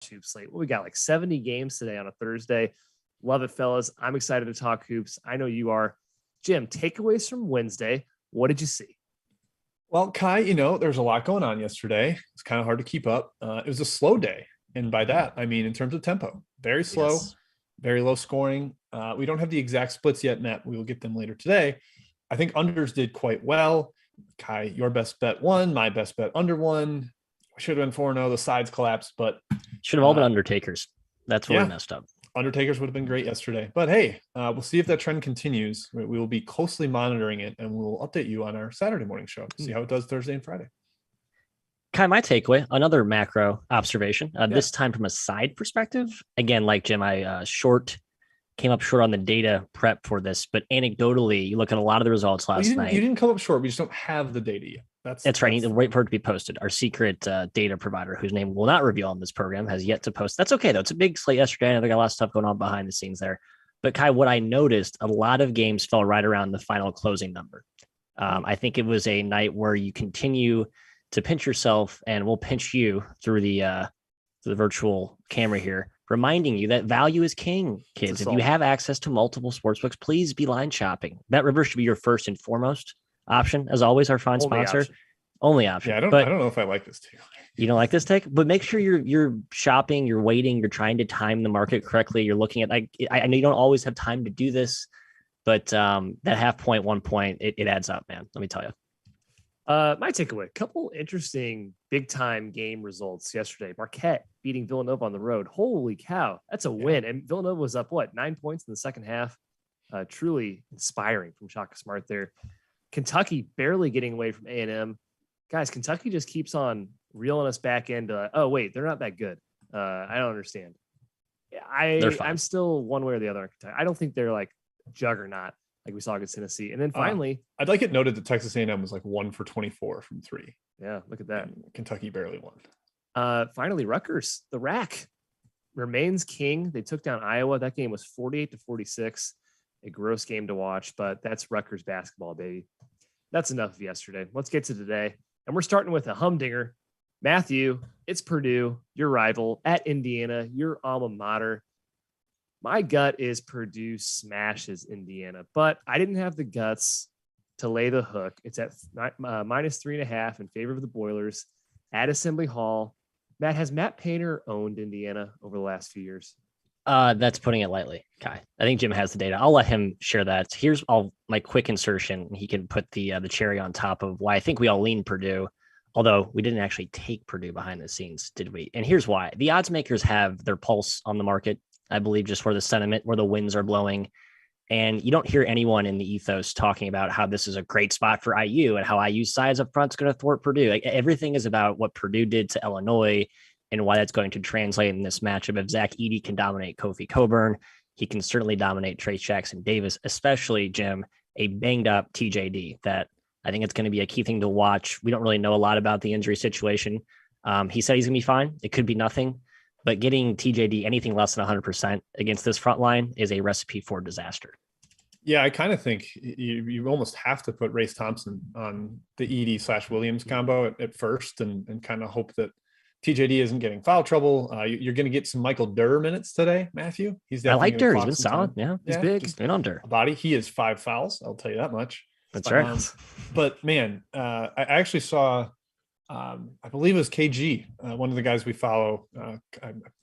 hoop slate. Well, we got like 70 games today on a Thursday. Love it, fellas. I'm excited to talk hoops. I know you are. Jim, takeaways from Wednesday. What did you see? Well, Kai, there's a lot going on yesterday. It's kind of hard to keep up. It was a slow day. And by that, I mean, in terms of tempo, very slow, Yes. very low scoring. We don't have the exact splits yet, Matt. We will get them later today. I think unders did quite well. Kai, your best bet won. My best bet under one. Should have been 4-0. The sides collapsed, but should have all been Undertakers. That's where we messed up. Undertakers would have been great yesterday. But hey, we'll see if that trend continues. We will be closely monitoring it, and we'll update you on our Saturday morning show to see how it does Thursday and Friday. Kai, my takeaway, another macro observation, this time from a side perspective. Again, like Jim, I came up short on the data prep for this, but anecdotally, you look at a lot of the results last night. You didn't come up short. We just don't have the data yet. That's right. I need to wait for it to be posted. Our secret data provider, whose name we'll not reveal on this program, has yet to post. That's okay, though. It's a big slate yesterday. I know they got a lot of stuff going on behind the scenes there. But Kai, what I noticed, a lot of games fell right around the final closing number. I think it was a night where you continue to pinch yourself, and we'll pinch you through the virtual camera here, reminding you that value is king, kids. If you have access to multiple sportsbooks, please be line shopping. BetRivers should be your first and foremost option. As always, our fine sponsor. Only option. Yeah, I don't know if I like this too. You don't like this take, but make sure you're shopping, you're waiting, you're trying to time the market correctly. You're looking at, I know you don't always have time to do this, but that half point, 1 point, it adds up, man. Let me tell you. My takeaway, a couple interesting big time game results yesterday. Marquette beating Villanova on the road. Holy cow. That's a win. And Villanova was up 9 points in the second half. Truly inspiring from Shaka Smart there. Kentucky barely getting away from A&M. Guys, Kentucky just keeps on reeling us back into, oh, wait, they're not that good. I don't understand. I'm still one way or the other on Kentucky. I don't think they're like juggernaut like we saw against Tennessee. And then finally, I'd like it noted that Texas A&M was like 1 for 24 from three. Yeah, look at that. And Kentucky barely won. Finally, Rutgers, the Rack remains king. They took down Iowa. That game was 48-46. A gross game to watch, but that's Rutgers basketball, baby. That's enough of yesterday. Let's get to today. And we're starting with a humdinger. Matthew, it's Purdue, your rival, at Indiana, your alma mater. My gut is Purdue smashes Indiana, but I didn't have the guts to lay the hook. It's at -3.5 in favor of the Boilers at Assembly Hall. Matt, has Matt Painter owned Indiana over the last few years? That's putting it lightly, Kai. I think Jim has the data. I'll let him share that. Here's my quick insertion. He can put the cherry on top of why I think we all lean Purdue, although we didn't actually take Purdue behind the scenes, did we? And here's why. The odds makers have their pulse on the market, I believe, just where the sentiment, where the winds are blowing. And you don't hear anyone in the ethos talking about how this is a great spot for IU and how IU's size up front is going to thwart Purdue. Like, everything is about what Purdue did to Illinois and why that's going to translate in this matchup. If Zach Edey can dominate Kofi Coburn, he can certainly dominate Trace Jackson Davis, especially, Jim, a banged up TJD that I think it's going to be a key thing to watch. We don't really know a lot about the injury situation. He said he's going to be fine. It could be nothing, but getting TJD anything less than 100% against this front line is a recipe for disaster. Yeah, I kind of think you almost have to put Race Thompson on the Edey/Williams combo at first and kind of hope that TJD isn't getting foul trouble. You're going to get some Michael Durr minutes today, Matthew. I like Durr. He's been solid. Yeah, he's big. He's been on Durr. Body. He has 5 fouls. I'll tell you that much. That's right. But man, I actually saw, I believe it was KG, one of the guys we follow.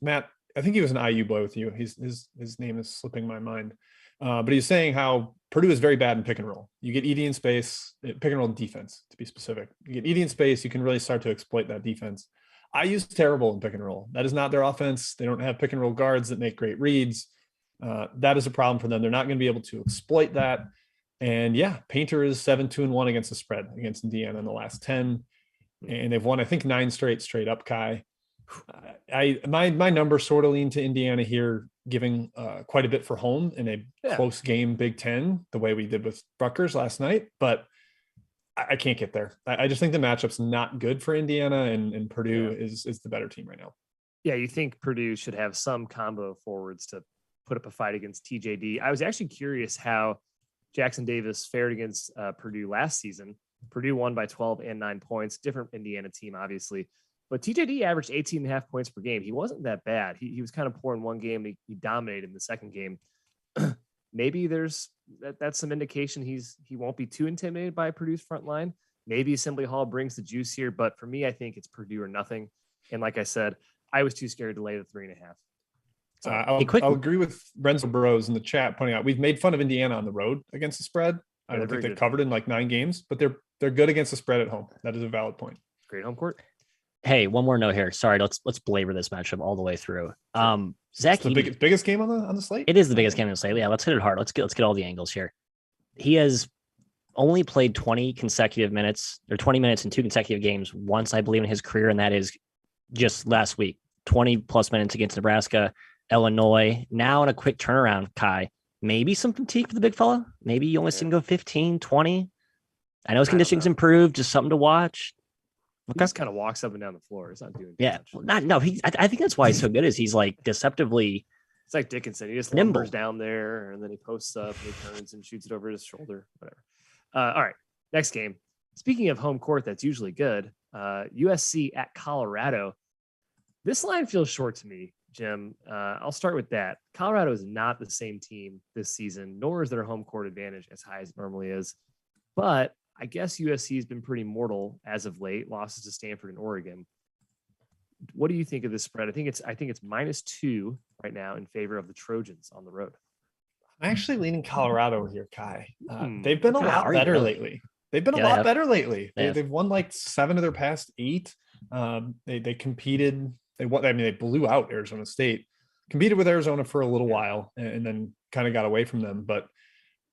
Matt, I think he was an IU boy with you. His name is slipping my mind. But he's saying how Purdue is very bad in pick and roll. You get Edey in space, pick and roll defense, to be specific. You get Edey in space, you can really start to exploit that defense. IU's terrible in pick and roll. That is not their offense. They don't have pick and roll guards that make great reads. That is a problem for them. They're not going to be able to exploit that. And yeah, Painter is 7-2-1 against the spread against Indiana in the last 10. And they've won, I think, 9 straight up, Kai. My number sort of lean to Indiana here, giving quite a bit for home in a close game Big Ten, the way we did with Rutgers last night. But I can't get there. I just think the matchup's not good for Indiana, and Purdue is the better team right now. Yeah, you think Purdue should have some combo forwards to put up a fight against TJD. I was actually curious how Jackson Davis fared against Purdue last season. Purdue won by 12 and 9 points. Different Indiana team, obviously. But TJD averaged 18.5 points per game. He wasn't that bad. He was kind of poor in one game. He dominated in the second game. Maybe that's some indication he won't be too intimidated by Purdue's front line. Maybe Assembly Hall brings the juice here, but for me, I think it's Purdue or nothing. And like I said, I was too scared to lay the 3.5. So I'll agree with Renzo Burrows in the chat pointing out we've made fun of Indiana on the road against the spread. I don't think they've covered in like 9 games, but they're good against the spread at home. That is a valid point. Great home court. Hey, one more note here. Sorry, let's belabor this matchup all the way through. Zach, the biggest game on the slate. It is the biggest game on the slate. Yeah, let's hit it hard. Let's get all the angles here. He has only played 20 consecutive minutes or 20 minutes in 2 consecutive games once, I believe, in his career, and that is just last week. 20 plus minutes against Nebraska, Illinois. Now in a quick turnaround, Kai. Maybe some fatigue for the big fella. Maybe you only see him go 15, 20. I know his conditioning's improved. Just something to watch. He just kind of walks up and down the floor. It's not doing much. I think that's why he's so good. Is he's like deceptively. It's like Dickinson. He just lumbers down there and then he posts up and he turns and shoots it over his shoulder. Whatever. All right. Next game. Speaking of home court, that's usually good. USC at Colorado. This line feels short to me, Jim. I'll start with that. Colorado is not the same team this season, nor is their home court advantage as high as it normally is. But I guess USC has been pretty mortal as of late, losses to Stanford and Oregon. What do you think of this spread? I think it's -2 right now in favor of the Trojans on the road. I'm actually leaning Colorado here, Kai. They've been a lot better lately. They've won like 7 of their past 8. They competed. They blew out Arizona State, competed with Arizona for a little while and then kind of got away from them. But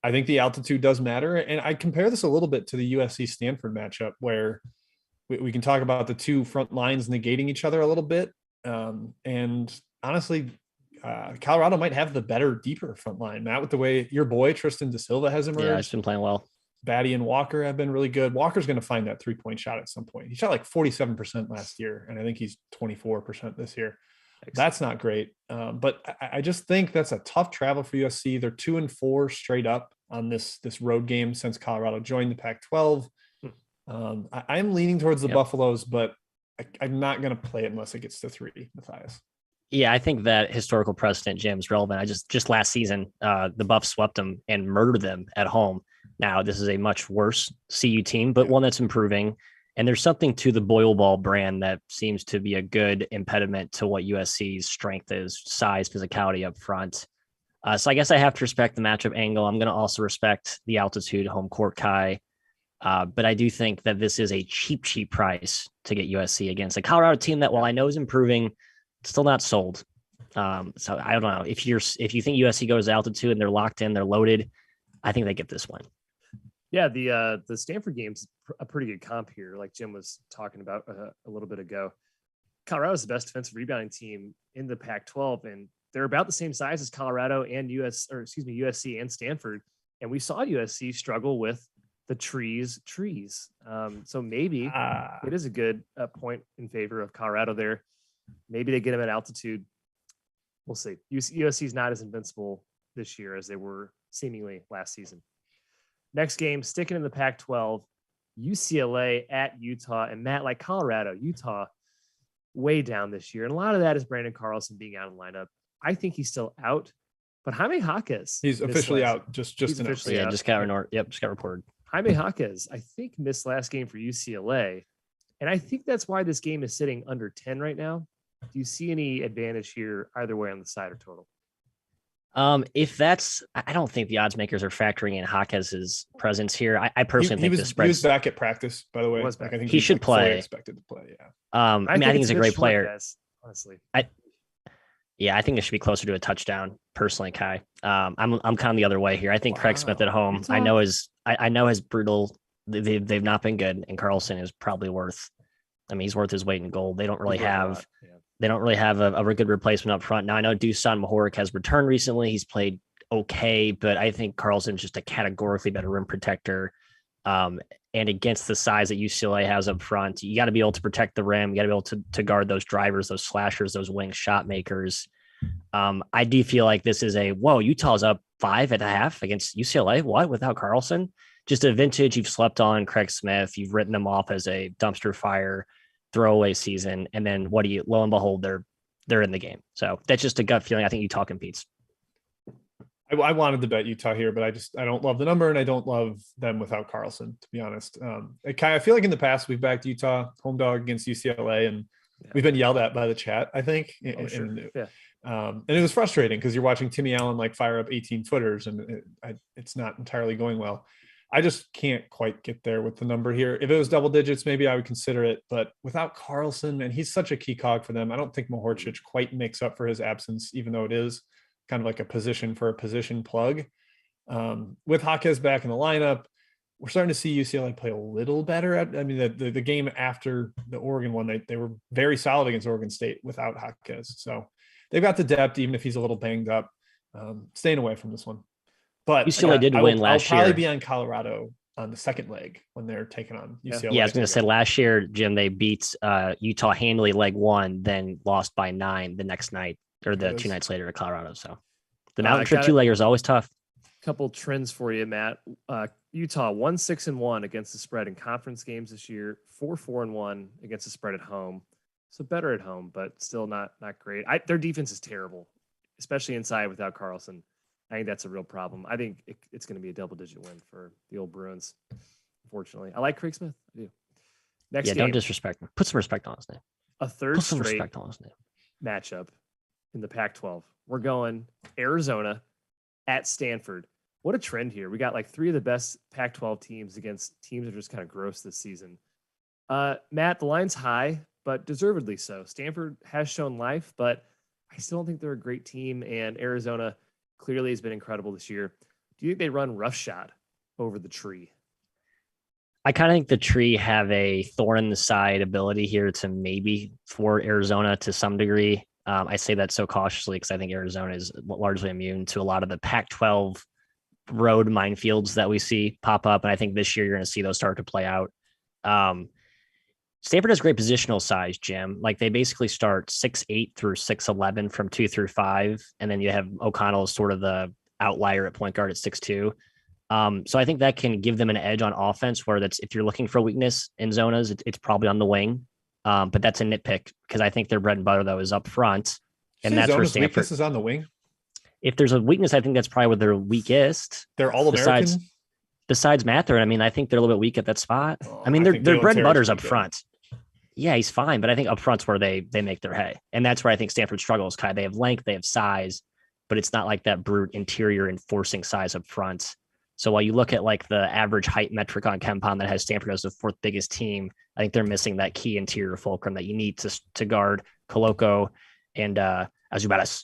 I think the altitude does matter. And I compare this a little bit to the USC Stanford matchup where we can talk about the 2 front lines negating each other a little bit. And honestly, Colorado might have the better, deeper front line. Matt, with the way your boy Tristan Da Silva has emerged. Yeah, he's been playing well. Batty and Walker have been really good. Walker's going to find that 3-point shot at some point. He shot like 47% last year, and I think he's 24% this year. Excellent. That's not great. But I just think that's a tough travel for USC. They're 2-4 straight up on this road game since Colorado joined the Pac-12. I'm leaning towards the Buffaloes, but I'm not going to play it unless it gets to 3, Matthias. Yeah, I think that historical precedent, Jim, is relevant. I just last season, the Buffs swept them and murdered them at home. Now, this is a much worse CU team, but one that's improving. And there's something to the Boyle Ball brand that seems to be a good impediment to what USC's strength is, size, physicality up front. So I guess I have to respect the matchup angle. I'm going to also respect the altitude, home court, Kai. But I do think that this is a cheap price to get USC against a Colorado team that, while I know is improving, still not sold. So I don't know if you think USC goes altitude and they're locked in, they're loaded. I think they get this one. Yeah, the Stanford game's a pretty good comp here, like Jim was talking about a little bit ago. Colorado's the best defensive rebounding team in the Pac-12, and they're about the same size as Colorado and USC and Stanford. And we saw USC struggle with the trees. So maybe it is a good point in favor of Colorado there. Maybe they get them at altitude. We'll see. USC is not as invincible this year as they were seemingly last season. Next game, sticking in the Pac-12, UCLA at Utah. And Matt, like Colorado, Utah way down this year. And a lot of that is Brandon Carlson being out of the lineup. I think he's still out. But Jaime Jaquez. He's officially out. Just officially out. Just got reported. Jaime Jaquez, I think, missed last game for UCLA. And I think that's why this game is sitting under 10 right now. Do you see any advantage here either way on the side or total? I don't think the odds makers are factoring in Jaquez's presence here. I personally think the spread. He was back at practice, by the way. I think he should play. Expected to play, yeah. I think he's a great player. Guys, honestly, I think it should be closer to a touchdown. Personally, Kai, I'm kind of the other way here. I think Craig Smith at home. I know his brutal. They've not been good, and Carlson is probably worth. I mean, he's worth his weight in gold. They don't really have. They don't really have a good replacement up front. Now, I know Dusan Mahorek has returned recently. He's played okay, but I think Carlson's just a categorically better rim protector. And against the size that UCLA has up front, you got to be able to protect the rim. You got to be able to guard those drivers, those slashers, those wing shot makers. I do feel like this is Utah's up 5.5 against UCLA. What? Without Carlson? Just a vintage you've slept on, Craig Smith. You've written them off as a dumpster fire. throwaway season. And then lo and behold, they're in the game. So that's just a gut feeling. I think Utah competes. I wanted to bet Utah here, but I don't love the number, and I don't love them without Carlson, to be honest. I feel like in the past we've backed Utah home dog against UCLA, and we've been yelled at by the chat, I think. And it was frustrating because you're watching Timmy Allen like fire up 18 footers, and it's not entirely going well. I just can't quite get there with the number here. If it was double digits, maybe I would consider it, but without Carlson, and he's such a key cog for them, I don't think Morehead quite makes up for his absence, even though it is kind of like a position for a position plug. With Jaquez back in the lineup, we're starting to see UCLA play a little better. The game after the Oregon one, they were very solid against Oregon State without Jaquez. So they've got the depth, even if he's a little banged up. Staying away from this one. But UCLA did win last year. I'll probably be on Colorado on the second leg when they're taking on UCLA. Yeah, I was going to say last year, Jim, they beat Utah handily leg 1, then lost by 9 the next night or the 2 nights later at Colorado. So the mountain trip 2-legger is always tough. Couple trends for you, Matt. Utah 1-6-1 against the spread in conference games this year, 4-4-1 against the spread at home. So better at home, but still not great. Their defense is terrible, especially inside without Carlson. I think that's a real problem. I think it's going to be a double-digit win for the old Bruins, unfortunately. I like Craig Smith. I do. Next game. Don't disrespect him. Put some respect on his name. A third straight matchup in the Pac-12. We're going Arizona at Stanford. What a trend here. We got like 3 of the best Pac-12 teams against teams that are just kind of gross this season. Matt, the line's high, but deservedly so. Stanford has shown life, but I still don't think they're a great team, and Arizona clearly has been incredible this year. Do you think they run roughshod over the tree? I kind of think the tree have a thorn in the side ability here to maybe for Arizona to some degree. I say that so cautiously because I think Arizona is largely immune to a lot of the Pac-12 road minefields that we see pop up. And I think this year you're going to see those start to play out. Stanford has great positional size, Jim. Like they basically start 6'8" through 6'11" from 2 through 5. And then you have O'Connell as sort of the outlier at point guard at 6'2". So I think that can give them an edge on offense where if you're looking for weakness in zonas, it's probably on the wing. But that's a nitpick because I think their bread and butter though is up front. And that's where Stanford weakness is on the wing. If there's a weakness, I think that's probably where they're weakest. They're all American. Besides Mather, I mean, I think they're a little bit weak at that spot. I mean, their bread and butter's up front. Yeah, he's fine, but I think up front's where they make their hay. And that's where I think Stanford struggles, Kai. They have length, they have size, but it's not like that brute interior enforcing size up front. So while you look at like the average height metric on KenPom that has Stanford as the 4th biggest team, I think they're missing that key interior fulcrum that you need to guard Koloko and Azubatas.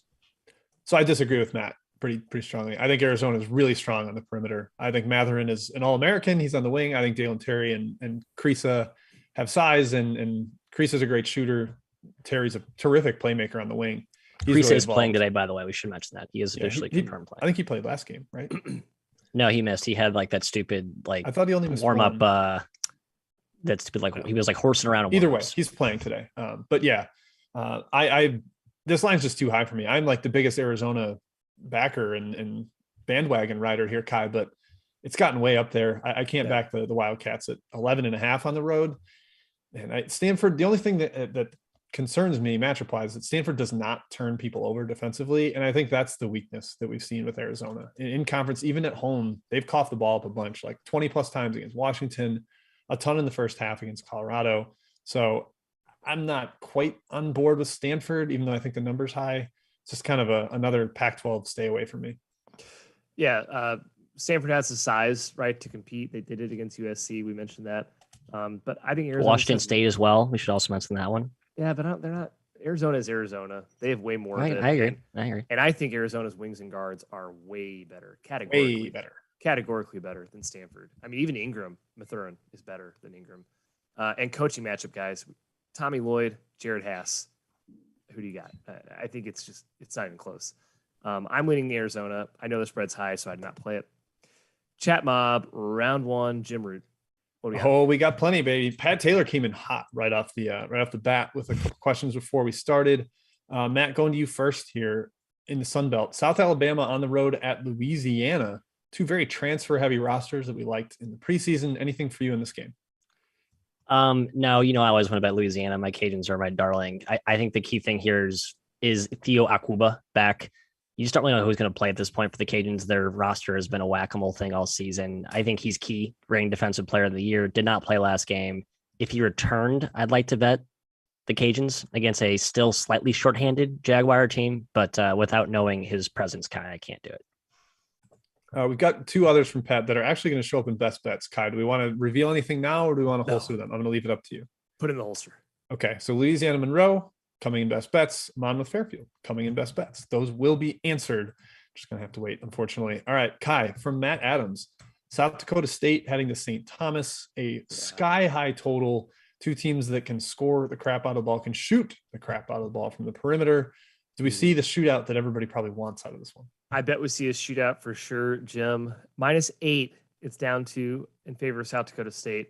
So I disagree with Matt pretty strongly. I think Arizona is really strong on the perimeter. I think Matherin is an All-American. He's on the wing. I think Dalen Terry and Krisa have size, and Krisa's a great shooter. Terry's a terrific playmaker on the wing. Krisa is playing today, by the way. We should mention that. He is officially confirmed playing. I think he played last game, right? No, he missed. He had like that stupid I thought he only missed warm up. That stupid he was like horsing around. Either way, he's playing today. But yeah, I this line's just too high for me. I'm like the biggest Arizona backer and bandwagon rider here, Kai, but it's gotten way up there. I can't back the Wildcats at 11.5 on the road. And Stanford, the only thing that concerns me matchup-wise is that Stanford does not turn people over defensively, and I think that's the weakness that we've seen with Arizona. In conference, even at home, they've coughed the ball up a bunch, like 20-plus times against Washington, a ton in the first half against Colorado. So I'm not quite on board with Stanford, even though I think the number's high. It's just kind of another Pac-12 stay away from me. Yeah, Stanford has the size, right, to compete. They did it against USC. We mentioned that. But I think Arizona Washington State as well. We should also mention that one. Yeah, but they're not. Arizona is Arizona. They have way more. I agree. And I think Arizona's wings and guards are way better, categorically better than Stanford. I mean, even Mathurin is better than Ingram. And coaching matchup, guys, Tommy Lloyd, Jared Haas. Who do you got? I think it's not even close. I'm leaning Arizona. I know the spread's high, so I did not play it. Chat Mob, round 1, Jim Root. We got plenty, baby. Pat Taylor came in hot right off the bat with a couple questions before we started. Matt, going to you first here in the Sun Belt. South Alabama on the road at Louisiana. 2 very transfer-heavy rosters that we liked in the preseason. Anything for you in this game? No, I always want to bet Louisiana. My Cajuns are my darling. I think the key thing here is Theo Akuba back. You just don't really know who's going to play at this point for the Cajuns. Their roster has been a whack-a-mole thing all season. I think he's key. Reigning defensive player of the year. Did not play last game. If he returned, I'd like to bet the Cajuns against a still slightly shorthanded Jaguar team, but without knowing his presence, Kai, I can't do it. We've got two others from Pat that are actually going to show up in best bets. Kai, do we want to reveal anything now, or do we want to holster them? I'm going to leave it up to you. Put it in the holster. Okay, so Louisiana Monroe coming in best bets. Monmouth Fairfield coming in best bets. Those will be answered. Just going to have to wait, unfortunately. All right, Kai, from Matt Adams, South Dakota State heading to St. Thomas, a sky-high total. Two teams that can score the crap out of the ball, can shoot the crap out of the ball from the perimeter. Do we see the shootout that everybody probably wants out of this one? I bet we see a shootout for sure, Jim. -8, it's down to in favor of South Dakota State.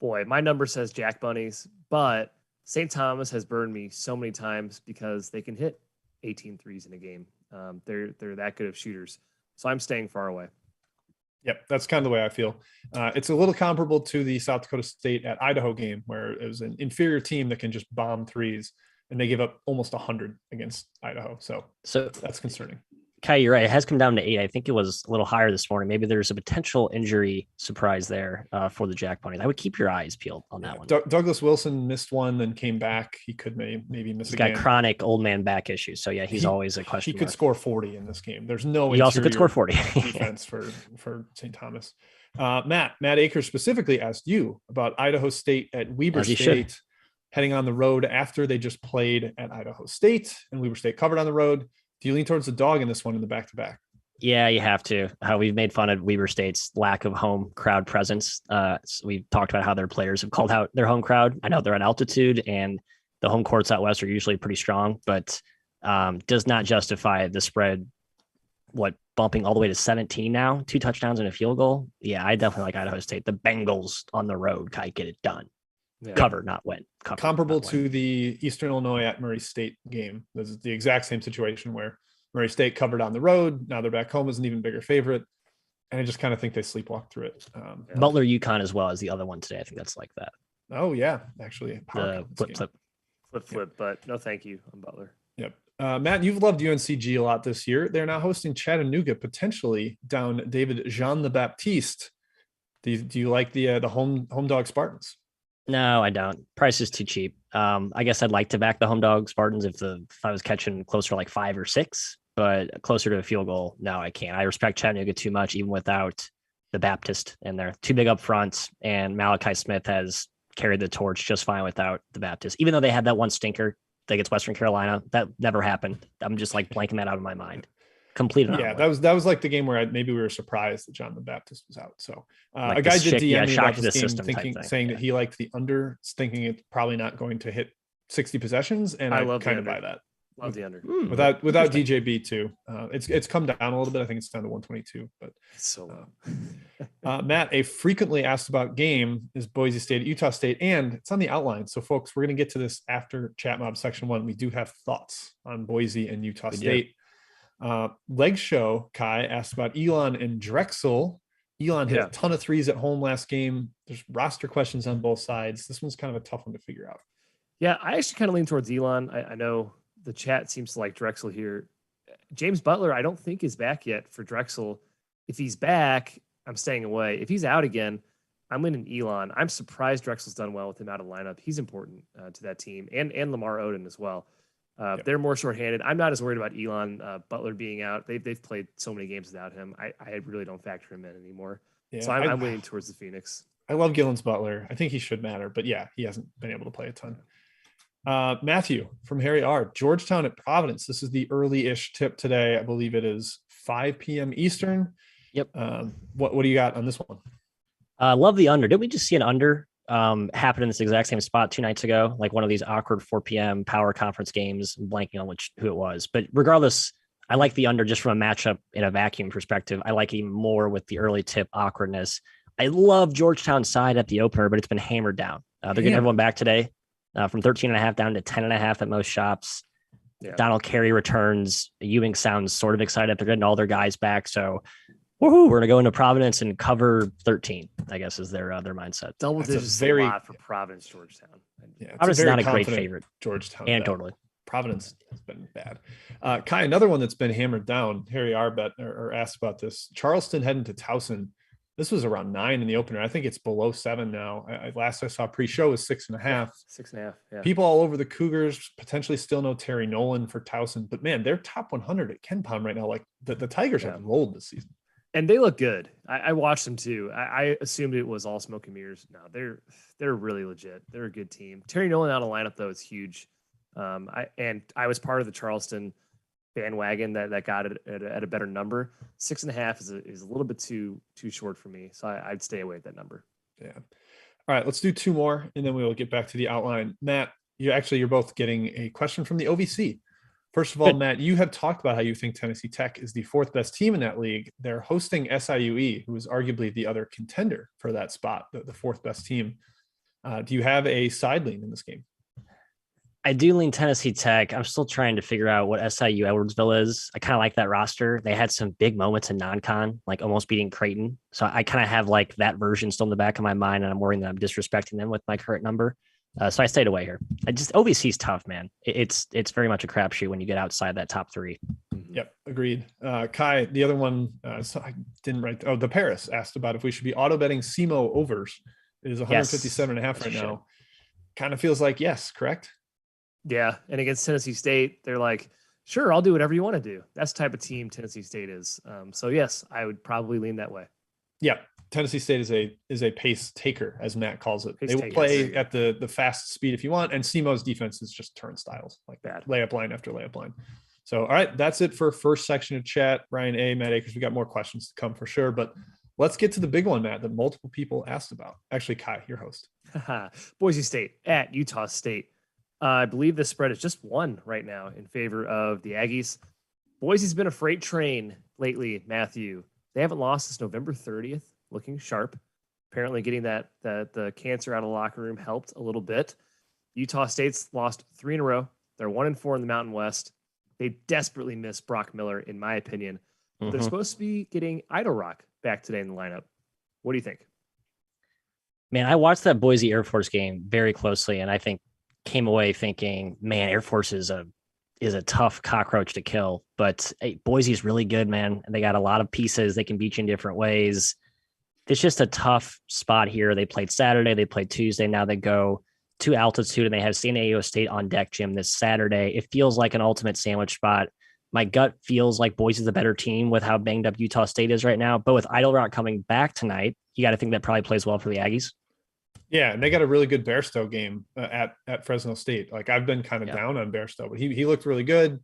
Boy, my number says Jack Bunnies, but St. Thomas has burned me so many times because they can hit 18 threes in a game. They're that good of shooters. So I'm staying far away. Yep, that's kind of the way I feel. It's a little comparable to the South Dakota State at Idaho game, where it was an inferior team that can just bomb threes, and they gave up almost 100 against Idaho. So that's concerning. Kai, you're right. It has come down to 8. I think it was a little higher this morning. Maybe there's a potential injury surprise there for the Jack Bunnies. I would keep your eyes peeled on that one. Douglas Wilson missed one, then came back. He could maybe miss again. He's got chronic old man back issues. So, yeah, he's always a question. He could score 40 in this game. There's no He also could score 40. defense for St. Thomas. Matt Akers specifically asked you about Idaho State at Weber State heading on the road after they just played at Idaho State, and Weber State covered on the road. Do you lean towards the dog in this one in the back-to-back? Yeah, you have to. We've made fun of Weber State's lack of home crowd presence. So we've talked about how their players have called out their home crowd. I know they're at altitude, and the home courts out west are usually pretty strong, but does not justify the spread, bumping all the way to 17 now, 2 touchdowns and a field goal. Yeah, I definitely like Idaho State. The Bengals on the road, get it done. Yeah. Cover, not win. Comparable to the Eastern Illinois at Murray State game. This is the exact same situation where Murray State covered on the road. Now they're back home as an even bigger favorite. And I just kind of think they sleepwalk through it. Butler UConn as well as the other one today. I think that's like that. Oh, yeah. Actually, flip, but no thank you on Butler. Yep. Matt, you've loved UNCG a lot this year. They're now hosting Chattanooga, potentially down David Jean the Baptiste. Do you like the home dog Spartans? No, I don't. Price is too cheap. I guess I'd like to back the home dog Spartans if I was catching closer to like 5 or 6, but closer to a field goal. No, I can't. I respect Chattanooga too much, even without the Baptist in there. Too big up front, and Malachi Smith has carried the torch just fine without the Baptist. Even though they had that one stinker against Western Carolina, that never happened. I'm just like blanking that out of my mind. Completed. Yeah, that was like the game where maybe we were surprised that John the Baptist was out. So like a guy did DM me about this game saying that he liked the under, thinking it's probably not going to hit 60 possessions, and I kind of buy that. Love the under. Without DJB too. It's come down a little bit. I think it's down to 122. But it's so Matt, a frequently asked about game is Boise State at Utah State, and it's on the outline. So folks, we're going to get to this after Chat Mob section 1. We do have thoughts on Boise and Utah State. Leg Show Kai asked about Elon and Drexel. Elon hit a ton of threes at home last game. There's roster questions on both sides. This one's kind of a tough one to figure out. Yeah, I actually kind of lean towards Elon. I know the chat seems to like Drexel here. James Butler, I don't think is back yet for Drexel. If he's back, I'm staying away. If he's out again, I'm leaning Elon. I'm surprised Drexel's done well with him out of lineup. He's important to that team, and Lamar Odom as well. They're more shorthanded. I'm not as worried about Elon Butler being out. They've played so many games without him. I really don't factor him in anymore. Yeah, so I'm leaning towards the Phoenix. I love Gillen's Butler. I think he should matter, but yeah, he hasn't been able to play a ton. Matthew from Harry R. Georgetown at Providence. This is the early-ish tip today. I believe it is 5 p.m. Eastern. Yep. What do you got on this one? Love the under. Did we just see an under happen in this exact same spot 2 nights ago? Like one of these awkward 4 p.m. power conference games. I'm blanking on who it was. But regardless, I like the under just from a matchup in a vacuum perspective. I like it even more with the early tip awkwardness. I love Georgetown's side at the opener, but it's been hammered down. They're getting everyone back today. From 13.5 down to 10.5 at most shops. Yeah. Donald Carey returns. Ewing sounds sort of excited. They're getting all their guys back. So Woohoo! We're gonna go into Providence and cover 13. I guess is their mindset. Double That's a digits very- a lot for Providence, Georgetown. Yeah, it's Providence is very not a great confident favorite. Georgetown. And bet. totally. Providence has been bad. Kai, another one that's been hammered down. Harry Arbet or asked about this. Charleston heading to Towson. This was around 9 in the opener. I think it's below 7 now. Last I saw pre-show was 6.5. 6.5. Yeah. People all over the Cougars potentially still know Terry Nolan for Towson, but man, they're top 100 at KenPom right now. Like the Tigers have rolled this season. And they look good. I watched them too. I assumed it was all smoke and mirrors. No, they're really legit. They're a good team. Terry Nolan out of lineup though is huge. I was part of the Charleston bandwagon that got it at a better number. 6.5 is a little bit too short for me. So I'd stay away at that number. Yeah. All right, let's do 2 more and then we will get back to the outline. Matt, you're both getting a question from the OVC. First of all, Matt, you have talked about how you think Tennessee Tech is the 4th best team in that league. They're hosting SIUE, who is arguably the other contender for that spot, the 4th best team. Do you have a side lean in this game? I do lean Tennessee Tech. I'm still trying to figure out what SIU Edwardsville is. I kind of like that roster. They had some big moments in non-con, like almost beating Creighton. So I kind of have like that version still in the back of my mind, and I'm worrying that I'm disrespecting them with my current number. So I stayed away here. OVC is tough, man. It's very much a crapshoot when you get outside that top 3. Yep, agreed. Kai, the other one, so I didn't write. Oh, the Paris asked about if we should be auto betting SEMO overs. It is 157.5 right now. Kind of feels like yes, correct? Yeah, and against Tennessee State, they're like, sure, I'll do whatever you want to do. That's the type of team Tennessee State is. So yes, I would probably lean that way. Yeah, Tennessee State is a pace taker, as Matt calls it. Pace they will takers. play at the fast speed if you want, and SEMO's defense is just turnstiles, like Bad. layup line after layup line. So, all right, that's it for first section of chat. Brian A, Matt Akers, we got more questions to come for sure, but let's get to the big one, Matt, that multiple people asked about. Actually, Kai, your host. Boise State at Utah State. I believe the spread is just 1 right now in favor of the Aggies. Boise's been a freight train lately, Matthew. They haven't lost since November 30th, looking sharp. Apparently getting that the cancer out of the locker room helped a little bit. Utah State's lost 3 in a row. They're 1-4 in the Mountain West. They desperately miss Brock Miller, in my opinion. They're supposed to be getting Idle Rock back today in the lineup. What do you think? Man, I watched that Boise Air Force game very closely, and I think came away thinking, man, Air Force is a tough cockroach to kill. But hey, Boise's really good, man. And they got a lot of pieces. They can beat you in different ways. It's just a tough spot here. They played Saturday, they played Tuesday. Now they go to altitude, and they have San Diego State on deck, Jim, this Saturday. It feels like an ultimate sandwich spot. My gut feels like Boise's a better team with how banged up Utah State is right now. But with Idle Rock coming back tonight, you got to think that probably plays well for the Aggies. Yeah, and they got a really good Bairstow game at Fresno State. Like I've been kind of down on Bairstow, but he looked really good.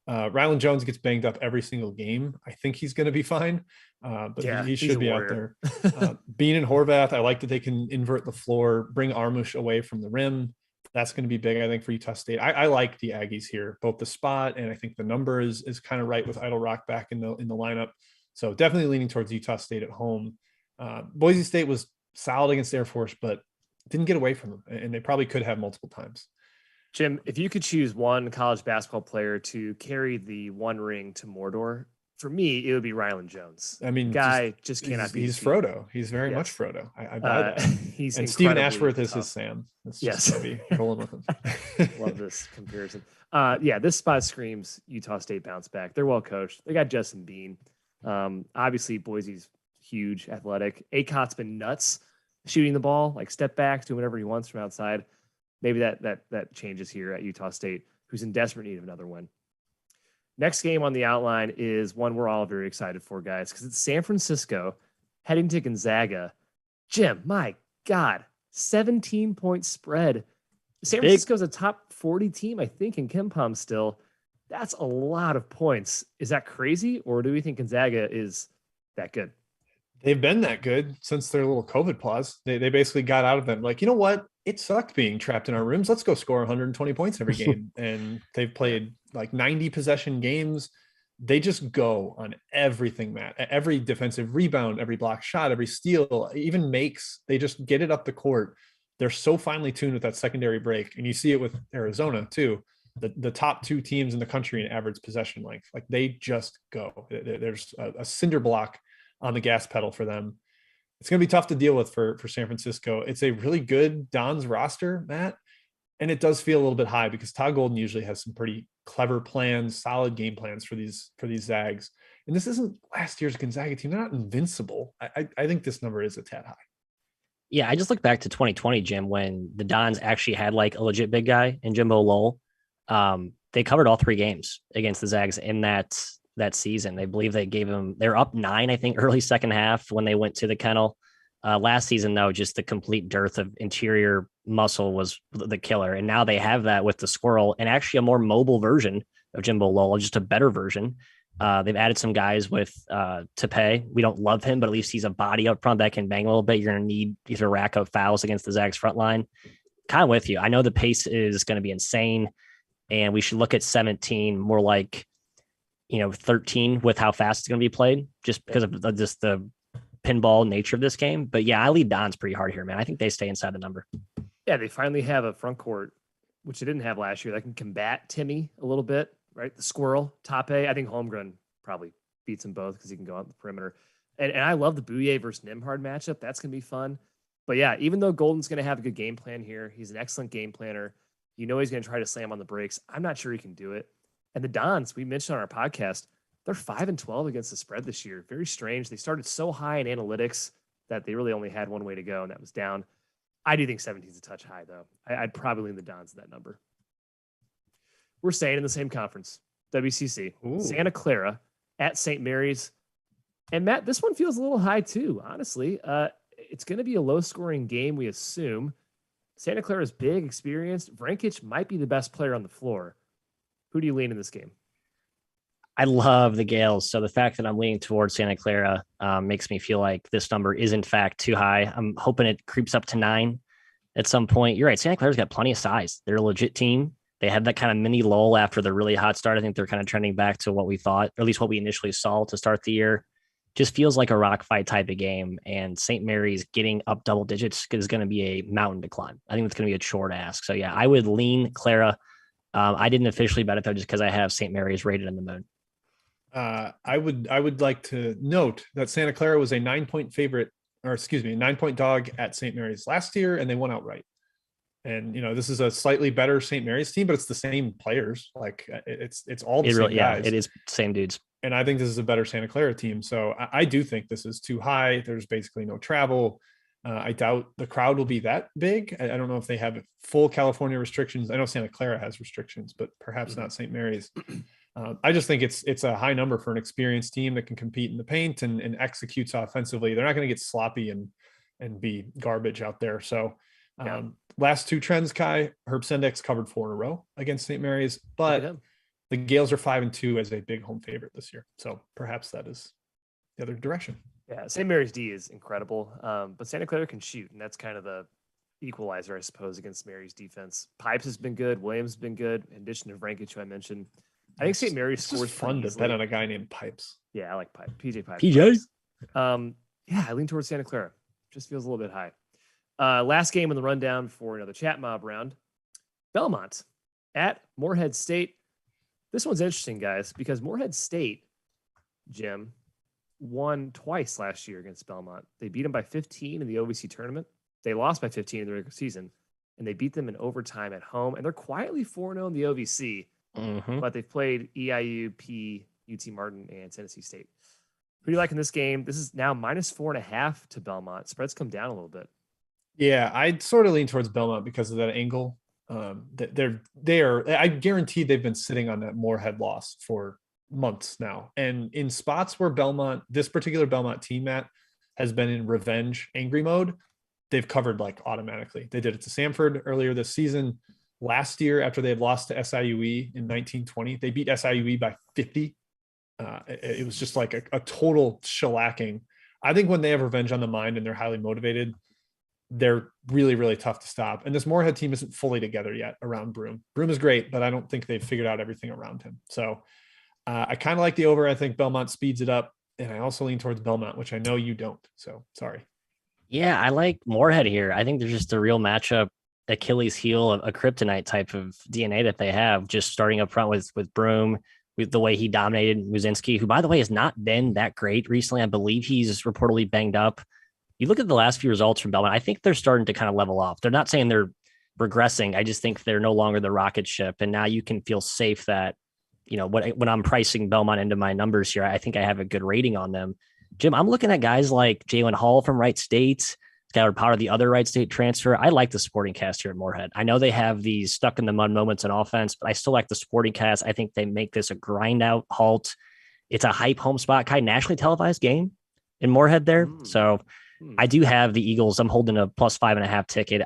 Rylan Jones gets banged up every single game. I think he's going to be fine, but he should be out there. Bean and Horvath, I like that they can invert the floor, bring Armush away from the rim. That's going to be big, I think, for Utah State. I like the Aggies here, both the spot and I think the number is kind of right with Idle Rock back in the lineup. So definitely leaning towards Utah State at home. Boise State was solid against Air Force, but didn't get away from them, and they probably could have multiple times. Jim, if you could choose one college basketball player to carry the one ring to Mordor, for me, it would be Rylan Jones. I mean, guy just cannot be. He's Frodo. He's very much Frodo. I buy that. He's and Stephen Ashworth tough. is his Sam. That's yes, be rolling with him. Love this comparison. This spot screams Utah State bounce back. They're well coached. They got Justin Bean. Obviously, Boise's huge, athletic. Acot's been nuts shooting the ball, like step backs, doing whatever he wants from outside. Maybe that changes here at Utah State, who's in desperate need of another win. Next game on the outline is one we're all very excited for, guys, because it's San Francisco heading to Gonzaga. Jim, my God, 17-point spread. San Francisco's a top 40 team, I think, in KenPom still. That's a lot of points. Is that crazy, or do we think Gonzaga is that good? They've been that good since their little COVID pause. They basically got out of them. Like, you know what? It sucked being trapped in our rooms. Let's go score 120 points every game. And they've played like 90 possession games. They just go on everything, Matt. Every defensive rebound, every block shot, every steal, even makes. They just get it up the court. They're so finely tuned with that secondary break. And you see it with Arizona too. The top 2 teams in the country in average possession length. Like they just go. There's a cinder block on the gas pedal for them. It's going to be tough to deal with for San Francisco. It's a really good Don's roster, Matt. And it does feel a little bit high because Todd Golden usually has some pretty clever plans, solid game plans for these Zags. And this isn't last year's Gonzaga team. They're not invincible. I think this number is a tad high. Yeah, I just look back to 2020, Jim, when the Dons actually had like a legit big guy in Jimbo Lowell. They covered all 3 games against the Zags in that season. They believe they're up 9, I think, early second half when they went to the kennel. Last season, though, just the complete dearth of interior muscle was the killer. And now they have that with the Squirrel and actually a more mobile version of Jimbo Lowell, just a better version. They've added some guys with Tepe. We don't love him, but at least he's a body up front that can bang a little bit. You're going to need either rack up fouls against the Zags front line. Kind of with you. I know the pace is going to be insane, and we should look at 17 more like, 13 with how fast it's going to be played, just because of just the pinball nature of this game. But yeah, I lead Dons pretty hard here, man. I think they stay inside the number. Yeah, they finally have a front court, which they didn't have last year, that can combat Timmy a little bit, right? The Squirrel, Tape. I think Holmgren probably beats them both because he can go out the perimeter. And I love the Bouye versus Nimhard matchup. That's going to be fun. But yeah, even though Golden's going to have a good game plan here, he's an excellent game planner. He's going to try to slam on the brakes. I'm not sure he can do it. And the Dons, we mentioned on our podcast, they're 5-12 against the spread this year. Very strange. They started so high in analytics that they really only had one way to go, and that was down. I do think 17 is a touch high, though. I'd probably lean the Dons to that number. We're staying in the same conference, WCC. Ooh. Santa Clara at St. Mary's. And Matt, this one feels a little high too, honestly. It's going to be a low-scoring game, we assume. Santa Clara's big, experienced. Vrankic might be the best player on the floor. Who do you lean in this game? I love the Gales. So the fact that I'm leaning towards Santa Clara makes me feel like this number is in fact too high. I'm hoping it creeps up to 9 at some point. You're right. Santa Clara's got plenty of size. They're a legit team. They had that kind of mini lull after the really hot start. I think they're kind of trending back to what we thought, or at least what we initially saw to start the year. Just feels like a rock fight type of game. And St. Mary's getting up double digits is going to be a mountain to climb. I think it's going to be a short ask. So yeah, I would lean Clara. I didn't officially bet it though, just because I have St. Mary's rated in the moon. I would like to note that Santa Clara was a 9-point favorite, or excuse me, 9-point dog at St. Mary's last year, and they won outright. And this is a slightly better St. Mary's team, but it's the same players. Like it's all the same guys. Yeah, it is same dudes. And I think this is a better Santa Clara team. So I do think this is too high. There's basically no travel. I doubt the crowd will be that big. I don't know if they have full California restrictions. I know Santa Clara has restrictions, but perhaps not St. Mary's. I just think it's a high number for an experienced team that can compete in the paint and executes offensively. They're not going to get sloppy and be garbage out there. So last 2 trends, Kai, Herb Sendek's covered 4 in a row against St. Mary's, but the Gales are 5-2 as a big home favorite this year. So perhaps that is the other direction. Yeah, St. Mary's D is incredible, but Santa Clara can shoot, and that's kind of the equalizer, I suppose, against Mary's defense. Pipes has been good. Williams has been good, in addition to Vrankic, who I mentioned. I think St. Mary's scores fun to bet on a guy named Pipes. Yeah, I like Pipes. PJ Pipes. PJ? Yeah, I lean towards Santa Clara. Just feels a little bit high. Last game in the rundown for another chat mob round. Belmont at Morehead State. This one's interesting, guys, because Morehead State, Jim, won twice last year against Belmont. They beat them by 15 in the OVC tournament. They lost by 15 in the regular season, and they beat them in overtime at home. And they're quietly 4-0 in the OVC, but they've played EIU, P, UT Martin, and Tennessee State. Who do you like in this game? This is now -4.5 to Belmont. Spreads come down a little bit. Yeah, I'd sort of lean towards Belmont because of that angle. They are. I guarantee they've been sitting on that Morehead loss for months now, and in spots where this particular Belmont team, Matt, has been in revenge angry mode, they've covered like automatically. They did it to Stanford earlier this season. Last year, after they had lost to SIUE in 1920, they beat SIUE by 50. It was just like a total shellacking. I think when they have revenge on the mind and they're highly motivated, they're really, really tough to stop. And this Morehead team isn't fully together yet around Broome. Broome is great, but I don't think they've figured out everything around him. So I kind of like the over. I think Belmont speeds it up. And I also lean towards Belmont, which I know you don't. So sorry. Yeah, I like Morehead here. I think there's just a real matchup, Achilles heel, a kryptonite type of DNA that they have, just starting up front with Broome. with the way he dominated Muzinski, who, by the way, has not been that great recently. I believe he's reportedly banged up. You look at the last few results from Belmont, I think they're starting to kind of level off. They're not saying they're regressing. I just think they're no longer the rocket ship. And now you can feel safe that, when I'm pricing Belmont into my numbers here, I think I have a good rating on them. Jim, I'm looking at guys like Jalen Hall from Wright State, Skylar Powder, the other Wright State transfer. I like the supporting cast here at Morehead. I know they have these stuck in the mud moments in offense, but I still like the supporting cast. I think they make this a grind out halt. It's a hype home spot, kind of nationally televised game in Morehead there. So I do have the Eagles. I'm holding a +5.5 ticket.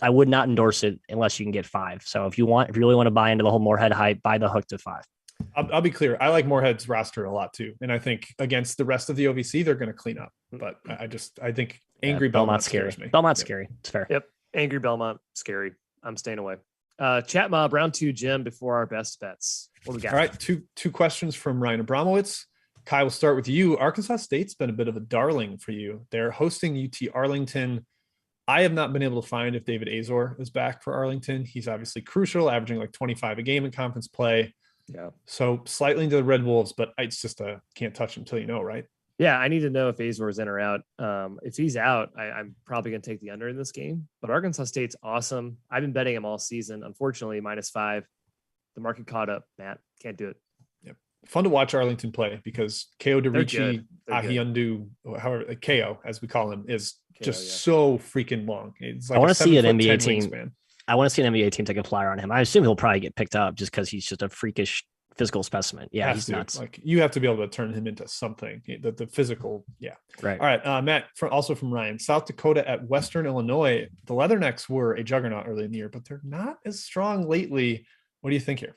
I would not endorse it unless you can get 5. So if you really want to buy into the whole Morehead hype, buy the hook to 5. I'll be clear. I like Morehead's roster a lot too. And I think against the rest of the OVC, they're going to clean up. But I think angry Belmont scares me. Belmont's scary. It's fair. Yep. Angry Belmont, scary. I'm staying away. Chat mob, round 2, Jim, before our best bets. What we got? All right. Two questions from Ryan Abramowitz. Kai, we'll start with you. Arkansas State's been a bit of a darling for you. They're hosting UT Arlington. I have not been able to find if David Azor is back for Arlington. He's obviously crucial, averaging like 25 a game in conference play. Yeah. So slightly into the Red Wolves, but it's just can't touch him until you know, right? Yeah, I need to know if Azor is in or out. If he's out, I'm probably going to take the under in this game. But Arkansas State's awesome. I've been betting him all season. Unfortunately, -5. The market caught up, Matt. Can't do it. Yep. Fun to watch Arlington play because Ko DeRicci, Ahiundu, however, Ko, as we call him, is just so freaking long. It's like I want to see an NBA team. Wingspan. I want to see an NBA team take a flyer on him. I assume he'll probably get picked up just because he's just a freakish physical specimen. Yeah, he's nuts. Like you have to be able to turn him into something. The physical, yeah. Right. All right, Matt. Also from Ryan, South Dakota at Western Illinois. The Leathernecks were a juggernaut early in the year, but they're not as strong lately. What do you think here?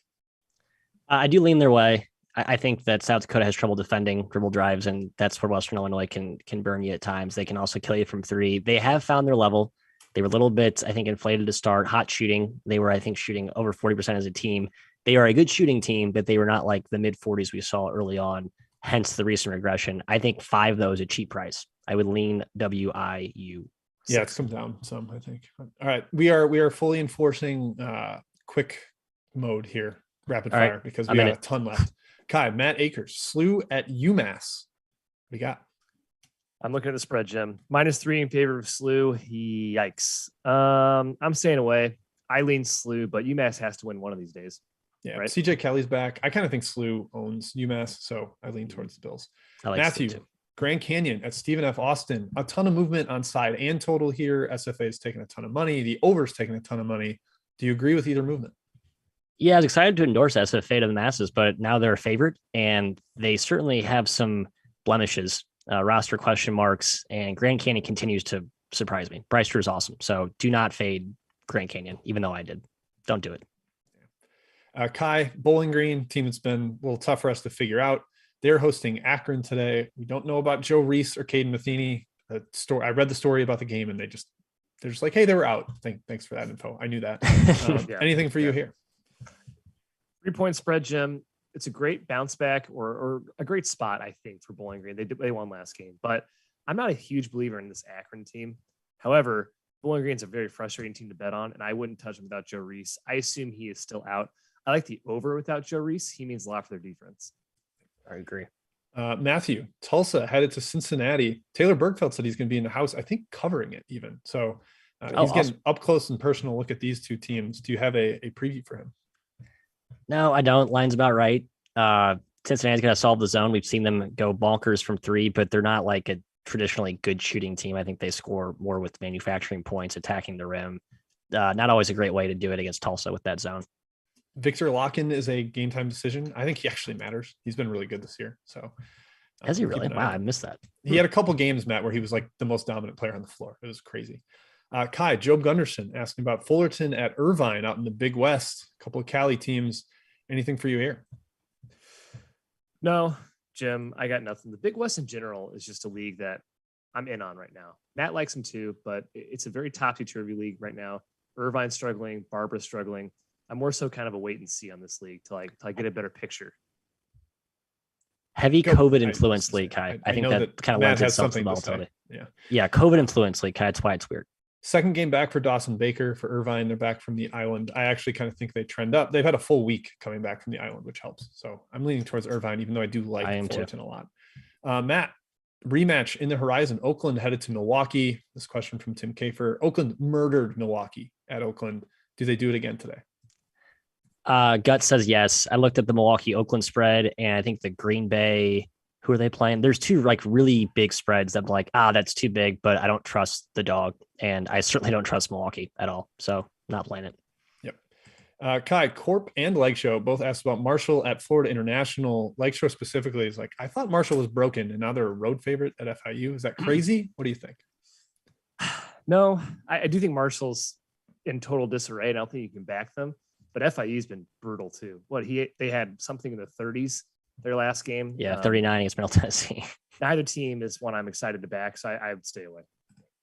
I do lean their way. I think that South Dakota has trouble defending dribble drives, and that's where Western Illinois can burn you at times. They can also kill you from 3. They have found their level. They were a little bit, I think, inflated to start. Hot shooting. They were, I think, shooting over 40% as a team. They are a good shooting team, but they were not like the mid-40s we saw early on, hence the recent regression. I think 5, though, is a cheap price. I would lean WIU. Yeah, it's come down some, I think. All right, we are fully enforcing quick mode here, rapid fire, because we got a ton left. Kai, Matt Akers, SLU at UMass. What do you got? I'm looking at the spread, Jim. -3 in favor of SLU. Yikes. I'm staying away. I lean SLU, but UMass has to win one of these days. Yeah, right? CJ Kelly's back. I kind of think SLU owns UMass, so I lean towards the Bills. I like Matthew, Grand Canyon at Stephen F. Austin. A ton of movement on side and total here. SFA is taking a ton of money. The over's taking a ton of money. Do you agree with either movement? Yeah, I was excited to endorse SFA to the masses, but now they're a favorite, and they certainly have some blemishes, roster question marks, and Grand Canyon continues to surprise me. Bryce Drew is awesome, so do not fade Grand Canyon, even though I did. Don't do it. Kai, Bowling Green, team that's been a little tough for us to figure out. They're hosting Akron today. We don't know about Joe Reese or Caden Matheny. I read the story about the game, and they're just like, hey, they were out. Thanks for that info. I knew that. Anything for you here? 3-point spread, Jim. It's a great bounce back or a great spot, I think, for Bowling Green. They won last game, but I'm not a huge believer in this Akron team. However, Bowling Green's a very frustrating team to bet on, and I wouldn't touch him without Joe Reese. I assume he is still out. I like the over without Joe Reese. He means a lot for their defense. I agree. Matthew, Tulsa headed to Cincinnati. Taylor Bergfeld said he's going to be in the house, I think, covering it even. So he's getting up close and personal look at these two teams. Do you have a preview for him? No, I don't. Line's about right. Cincinnati's going to solve the zone. We've seen them go bonkers from 3, but they're not like a traditionally good shooting team. I think they score more with manufacturing points, attacking the rim. Not always a great way to do it against Tulsa with that zone. Victor Locken is a game time decision. I think he actually matters. He's been really good this year. So has he really? Wow, I missed that. He had a couple games, Matt, where he was like the most dominant player on the floor. It was crazy. Kai, Job Gunderson asking about Fullerton at Irvine out in the Big West. A couple of Cali teams. Anything for you here? No, Jim, I got nothing. The Big West in general is just a league that I'm in on right now. Matt likes them too, but it's a very topsy-turvy league right now. Irvine's struggling, Barbara's struggling. I'm more so kind of a wait and see on this league till I get a better picture. Heavy COVID influence league, Kai. I think that kind of lends itself to the volatility. Yeah. Yeah. COVID influence league, Kai. That's why it's weird. Second game back for Dawson Baker. For Irvine, they're back from the island. I actually kind of think they trend up. They've had a full week coming back from the island, which helps. So I'm leaning towards Irvine, even though I do like Fullerton a lot. Matt, rematch in the horizon. Oakland headed to Milwaukee. This question from Tim Kafer. Oakland murdered Milwaukee at Oakland. Do they do it again today? Gut says yes. I looked at the Milwaukee Oakland spread, and I think the Green Bay, who are they playing? There's two like really big spreads that I'm like, that's too big, but I don't trust the dog. And I certainly don't trust Milwaukee at all. So not playing it. Yep. Kai, Corp and Lakeshore both asked about Marshall at Florida International. Lakeshore specifically is like, I thought Marshall was broken and now they're a road favorite at FIU. Is that crazy? What do you think? No, I do think Marshall's in total disarray. I don't think you can back them, but FIU's been brutal too. They had something in the 30s their last game. Yeah, 39 against Middle Tennessee. Neither team is one I'm excited to back, so I would stay away.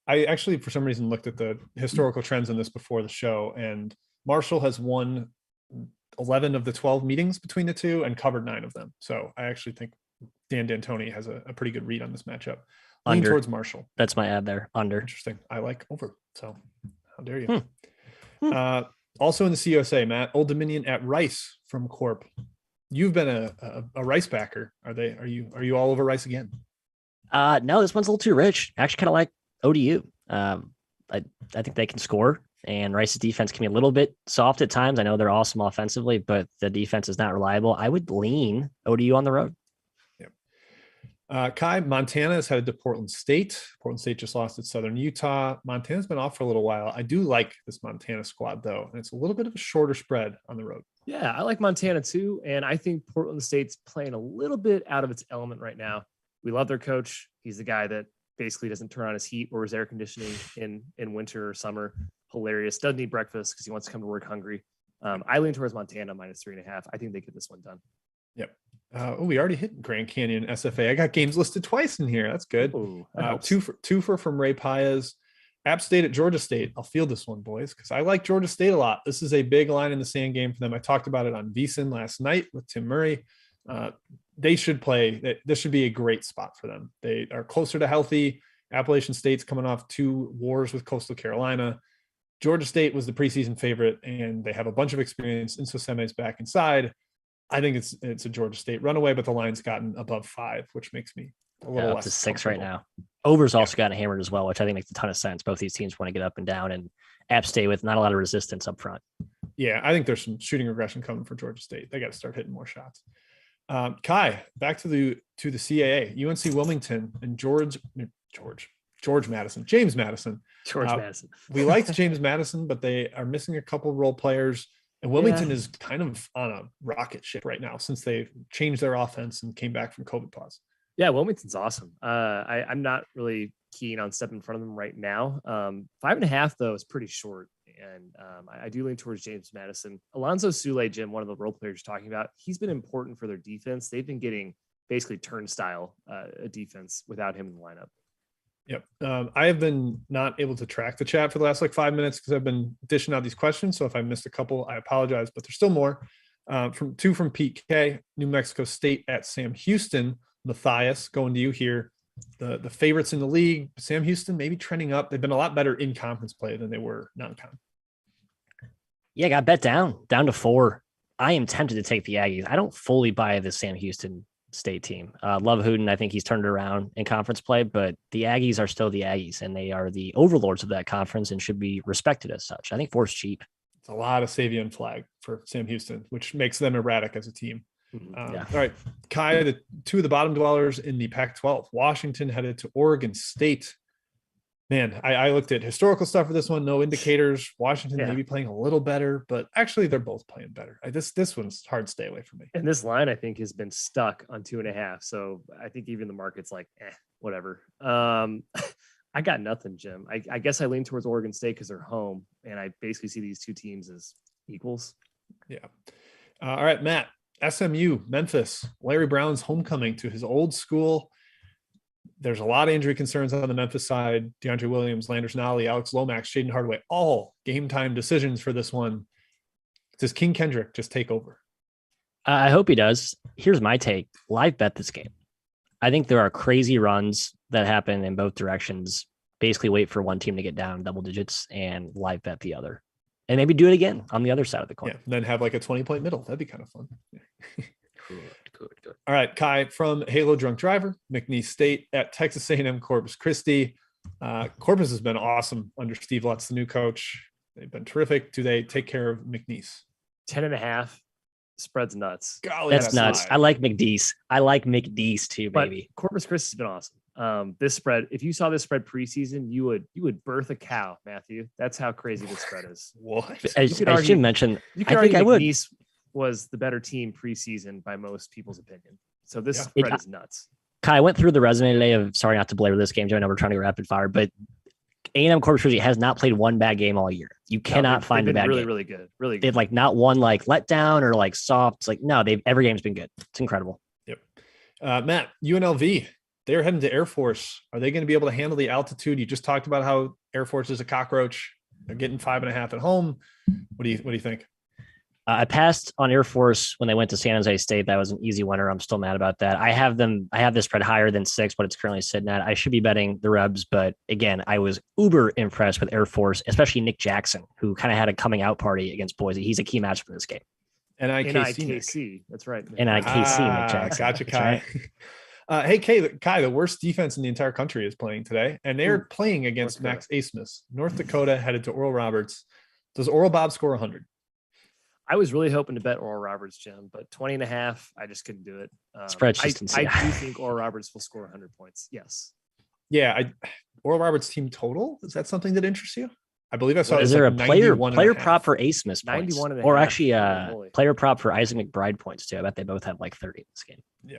I actually, for some reason, looked at the historical trends on this before the show, and Marshall has won 11 of the 12 meetings between the two and covered 9 of them. So I actually think Dan D'Antoni has a pretty good read on this matchup. Lean towards Marshall. That's my ad there. Under. Interesting. I like over. So how dare you? Also in the CUSA, Matt, Old Dominion at Rice from Corp. You've been a Rice backer. Are you all over Rice again? No, this one's a little too rich. I actually kind of like ODU. I think they can score, and Rice's defense can be a little bit soft at times. I know they're awesome offensively, but the defense is not reliable. I would lean ODU on the road. Yep. Kai, Montana is headed to Portland State. Portland State just lost at Southern Utah. Montana's been off for a little while. I do like this Montana squad, though, and it's a little bit of a shorter spread on the road. Yeah, I like Montana too, and I think Portland State's playing a little bit out of its element right now. We love their coach. He's the guy that basically doesn't turn on his heat or his air conditioning in winter or summer. Hilarious. Doesn't eat breakfast because he wants to come to work hungry. I lean towards Montana -3.5. I think they get this one done. Yep. We already hit Grand Canyon SFA. I got games listed twice in here. That's good. Ooh, two from Ray Paez. App State at Georgia State. I'll field this one, boys, because I like Georgia State a lot. This is a big line in the sand game for them. I talked about it on VSiN last night with Tim Murray. They should play. This should be a great spot for them. They are closer to healthy. Appalachian State's coming off 2 wars with Coastal Carolina. Georgia State was the preseason favorite, and they have a bunch of experience. And so semis back inside. I think it's a Georgia State runaway, but the line's gotten above 5, which makes me a little less up to 6 right now. Over's also gotten hammered as well, which I think makes a ton of sense. Both these teams want to get up and down, and App State with not a lot of resistance up front. Yeah, I think there's some shooting regression coming for Georgia State. They got to start hitting more shots. Kai, back to the CAA, UNC Wilmington and James Madison. We liked James Madison, but they are missing a couple role players. And Wilmington is kind of on a rocket ship right now since they changed their offense and came back from COVID pause. Yeah, Wilmington's awesome. I'm not really keen on stepping in front of them right now. 5.5 though is pretty short, and I do lean towards James Madison. Alonzo Sule, Jim, one of the role players you're talking about, he's been important for their defense. They've been getting basically turnstile defense without him in the lineup. Yep. I have been not able to track the chat for the last 5 minutes because I've been dishing out these questions. So if I missed a couple, I apologize, but there's still more. From Pete K, New Mexico State at Sam Houston. Matthias, going to you here. The favorites in the league, Sam Houston, maybe trending up. They've been a lot better in conference play than they were non-con. Yeah, got bet down to 4. I am tempted to take the Aggies. I don't fully buy the Sam Houston State team. Love Hooten. I think he's turned it around in conference play, but the Aggies are still the Aggies, and they are the overlords of that conference and should be respected as such. I think 4 is cheap. It's a lot of Savion flag for Sam Houston, which makes them erratic as a team. All right, Kai, the 2 of the bottom dwellers in the Pac-12. Washington headed to Oregon State. Man, I looked at historical stuff for this one. No indicators. Washington maybe playing a little better, but actually they're both playing better. This one's hard to stay away from me. And this line, I think, has been stuck on 2.5. So I think even the market's like, whatever. I got nothing, Jim. I guess I lean towards Oregon State because they're home, and I basically see these 2 teams as equals. Yeah. All right, Matt. SMU, Memphis. Larry Brown's homecoming to his old school. There's a lot of injury concerns on the Memphis side. DeAndre Williams, Landers Nolly, Alex Lomax, Shaden Hardaway, all game time decisions for this one. Does King Kendrick just take over? I hope he does. Here's my take. Live bet this game. I think there are crazy runs that happen in both directions basically wait for one team to get down double digits and live bet the other. And maybe do it again on the other side of the coin. Yeah, then have like a 20-point middle. That'd be kind of fun. Good. All right, Kai from Halo Drunk Driver, McNeese State at Texas A&M Corpus Christi. Corpus has been awesome under Steve Lutz, the new coach. They've been terrific. Do they take care of McNeese? 10.5. Spread's nuts. Golly, that's nuts. high. I like McDeese. I like McDeese too, baby. But Corpus Christi's been awesome. This spread, if you saw this spread preseason, you would birth a cow, Matthew. That's how crazy this spread is. What? As Jim mentioned, you could argue McNeese was the better team preseason by most people's opinion. So this spread is nuts. Kai, I went through the resume today of, sorry not to belabor this game, Jim, I know we're trying to go rapid fire, but A&M Corpus Christi has not played one bad game all year. You cannot find a bad game. Really good. Really good. They've like not one like letdown or like soft. It's like, no, every game's been good. It's incredible. Yep. Matt, UNLV, they're heading to Air Force. Are they going to be able to handle the altitude? You just talked about how Air Force is a cockroach. They're getting 5.5 at home. What do you think? I passed on Air Force when they went to San Jose State. That was an easy winner. I'm still mad about that. I have this spread higher than 6, but it's currently sitting at. I should be betting the Rebs, but again, I was uber impressed with Air Force, especially Nick Jackson, who kind of had a coming out party against Boise. He's a key match for this game. NIKC. That's right. NIKC, Nick Jackson. Gotcha, Kai. Right. Hey, Kai, the worst defense in the entire country is playing today, and they're playing against Max Asmus. North Dakota headed to Oral Roberts. Does Oral Bob score 100? I was really hoping to bet Oral Roberts, Jim, but 20.5, I just couldn't do it. I do think Oral Roberts will score 100 points. Yes. Yeah. Oral Roberts team total. Is that something that interests you? I believe I saw. Is there a player prop for Asmus points? 91.5. Or actually player prop for Isaac McBride points too. I bet they both have like 30 in this game. Yeah.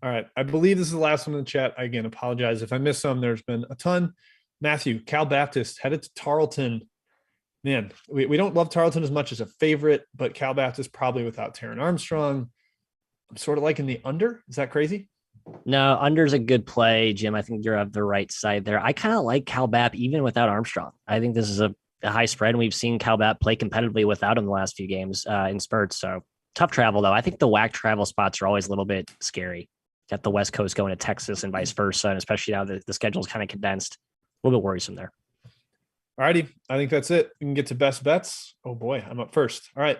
All right. I believe this is the last one in the chat. I again apologize if I missed some. There's been a ton. Matthew, Cal Baptist headed to Tarleton. Man, we don't love Tarleton as much as a favorite, but Cal Baptist probably without Taron Armstrong. I'm sort of liking the under. Is that crazy? No, under's a good play, Jim. I think you're on the right side there. I kind of like Cal Bap even without Armstrong. I think this is a high spread, and we've seen Cal Bap play competitively without him the last few games in spurts. So tough travel, though. I think the WAC travel spots are always a little bit scary. Got the West Coast going to Texas and vice versa, and especially now the schedule is kind of condensed. A little bit worrisome there. All righty. I think that's it. We can get to best bets. Oh boy, I'm up first. All right.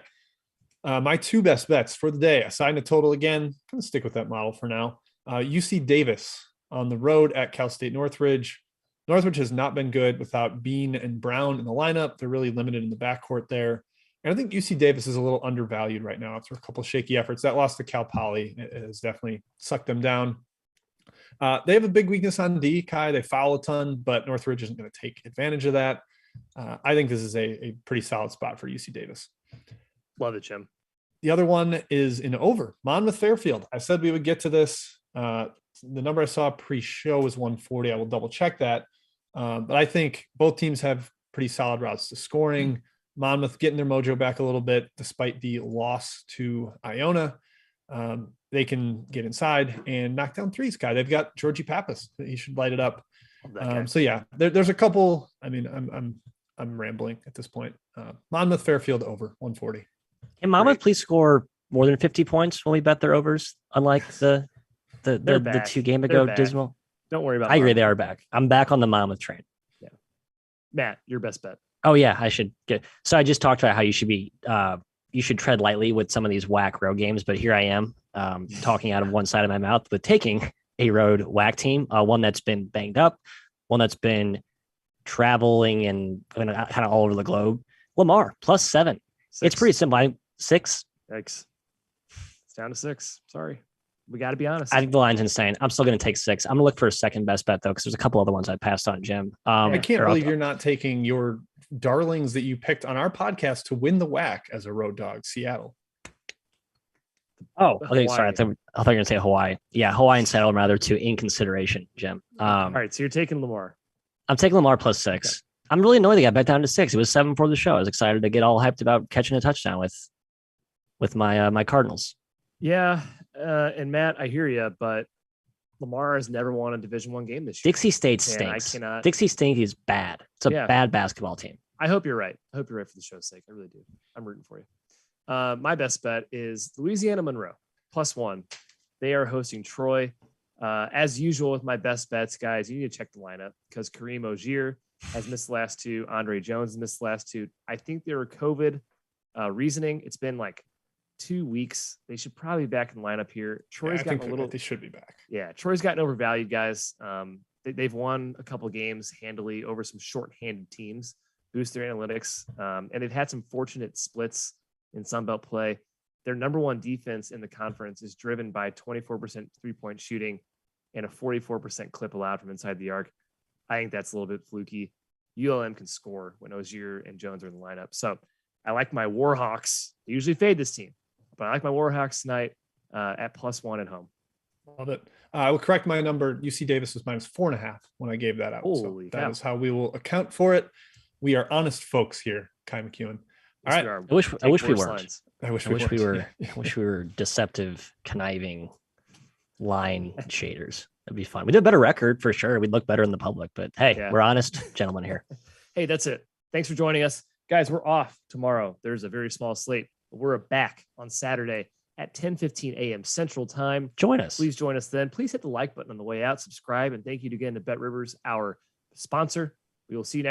My 2 best bets for the day. Assign a total again. I'm going to stick with that model for now. UC Davis on the road at Cal State Northridge. Northridge has not been good without Bean and Brown in the lineup. They're really limited in the backcourt there. And I think UC Davis is a little undervalued right now after a couple of shaky efforts. That loss to Cal Poly has definitely sucked them down. They have a big weakness on D, Kai. They foul a ton, but Northridge isn't going to take advantage of that. I think this is a pretty solid spot for UC Davis. Love it, Jim. The other one is in over Monmouth Fairfield. I said we would get to this. The number I saw pre-show was 140. I will double check that. But I think both teams have pretty solid routes to scoring. Monmouth getting their mojo back a little bit despite the loss to Iona. They can get inside and knock down threes, Kai. They've got Georgie Pappas. He should light it up. So yeah, there's a couple. I mean, I'm rambling at this point. Monmouth Fairfield over 140. Can Monmouth please score more than 50 points when we bet their overs? Unlike the 2 game ago dismal. Don't worry about. I agree, they are back. I'm back on the Monmouth train. Yeah, Matt, your best bet. Oh yeah, I should get. So I just talked about how you should tread lightly with some of these WAC road games, but here I am talking out of one side of my mouth with taking a road WAC team, one that's been banged up, one that's been traveling and kind of all over the globe. Lamar +7. 6. It's pretty simple. 6. Yikes. It's down to 6. Sorry. We got to be honest. I think the line's insane. I'm still going to take 6. I'm going to look for a second best bet, though, because there's a couple other ones I passed on, Jim. I can't believe you're not taking your darlings that you picked on our podcast to win the WAC as a road dog, Seattle. Oh, okay. Sorry. I thought you were going to say Hawaii. Yeah, Hawaii and Seattle, rather, two in consideration, Jim. All right. So you're taking Lamar. I'm taking Lamar +6. Okay. I'm really annoyed they got bet down to 6. It was 7 for the show. I was excited to get all hyped about catching a touchdown with my Cardinals. Yeah. And Matt, I hear you, but Lamar has never won a Division I game this year. Dixie State stinks. Dixie State is bad. It's a bad basketball team. I hope you're right. I hope you're right for the show's sake. I really do. I'm rooting for you. My best bet is Louisiana Monroe +1. They are hosting Troy. As usual with my best bets, guys, you need to check the lineup because Kareem Ogier has missed the last two. Andre Jones missed the last two. I think they were COVID reasoning. It's been like 2 weeks. They should probably be back in the lineup here. Troy's gotten a little. They should be back. Yeah, Troy's gotten overvalued, guys. They've won a couple games handily over some short-handed teams, boost their analytics, and they've had some fortunate splits in Sunbelt play. Their number one defense in the conference is driven by 24% three-point shooting and a 44% clip allowed from inside the arc. I think that's a little bit fluky. ULM can score when Ogier and Jones are in the lineup. So I like my Warhawks. They usually fade this team, but I like my Warhawks tonight at +1 at home. Love it. I will correct my number. UC Davis was -4.5 when I gave that out. Holy so cow. that is how we will account for it. We are honest folks here, Kai McEwen. All right. I wish we weren't. I wish we were. I wish we were deceptive, conniving line shaders. That'd be fun. We did a better record for sure. We'd look better in the public, but hey, we're honest gentlemen here. Hey, that's it. Thanks for joining us. Guys, we're off tomorrow. There's a very small slate, but we're back on Saturday at 10:15 a.m. Central Time. Join us. Please join us then. Please hit the like button on the way out, subscribe, and thank you again to BetRivers, our sponsor. We will see you next